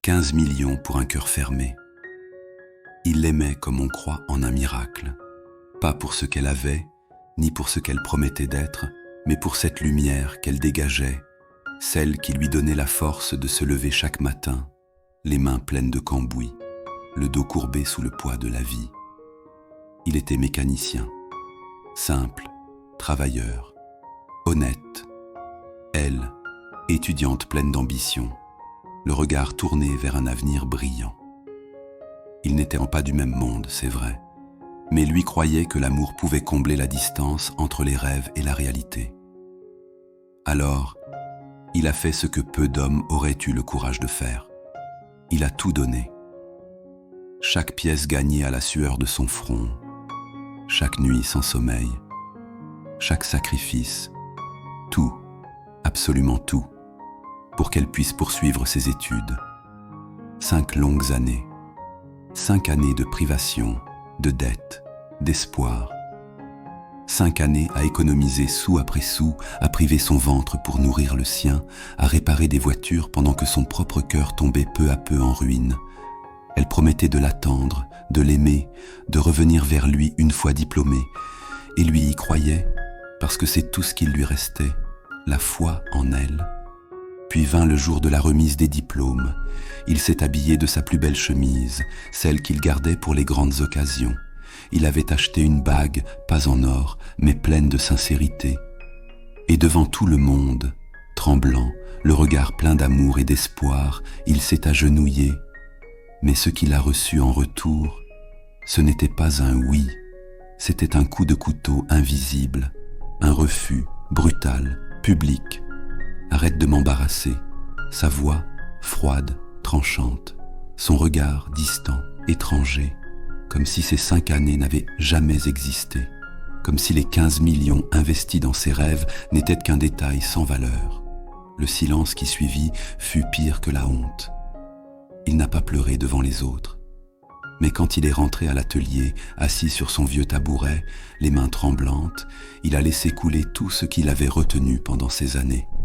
15 millions pour un cœur fermé. Il l'aimait comme on croit en un miracle, pas pour ce qu'elle avait, ni pour ce qu'elle promettait d'être, mais pour cette lumière qu'elle dégageait, celle qui lui donnait la force de se lever chaque matin, les mains pleines de cambouis, le dos courbé sous le poids de la vie. Il était mécanicien, simple, travailleur, honnête. Elle, étudiante pleine d'ambition, le regard tourné vers un avenir brillant. Ils n'étaient pas du même monde, c'est vrai, mais lui croyait que l'amour pouvait combler la distance entre les rêves et la réalité. Alors, il a fait ce que peu d'hommes auraient eu le courage de faire. Il a tout donné. Chaque pièce gagnée à la sueur de son front, chaque nuit sans sommeil, chaque sacrifice, tout, absolument tout, pour qu'elle puisse poursuivre ses études. 5 longues années, 5 années de privation, de dette, d'espoir. 5 années à économiser sou après sou, à priver son ventre pour nourrir le sien, à réparer des voitures pendant que son propre cœur tombait peu à peu en ruine. Elle promettait de l'attendre, de l'aimer, de revenir vers lui une fois diplômée. Et lui y croyait, parce que c'est tout ce qu'il lui restait, la foi en elle. Puis vint le jour de la remise des diplômes. Il s'est habillé de sa plus belle chemise, celle qu'il gardait pour les grandes occasions. Il avait acheté une bague, pas en or, mais pleine de sincérité. Et devant tout le monde, tremblant, le regard plein d'amour et d'espoir, il s'est agenouillé. Mais ce qu'il a reçu en retour, ce n'était pas un oui, c'était un coup de couteau invisible, un refus brutal, public. Arrête de m'embarrasser. Sa voix, froide, tranchante. Son regard, distant, étranger. Comme si ces 5 années n'avaient jamais existé. Comme si les 15 millions investis dans ses rêves n'étaient qu'un détail sans valeur. Le silence qui suivit fut pire que la honte. Il n'a pas pleuré devant les autres. Mais quand il est rentré à l'atelier, assis sur son vieux tabouret, les mains tremblantes, il a laissé couler tout ce qu'il avait retenu pendant ces années.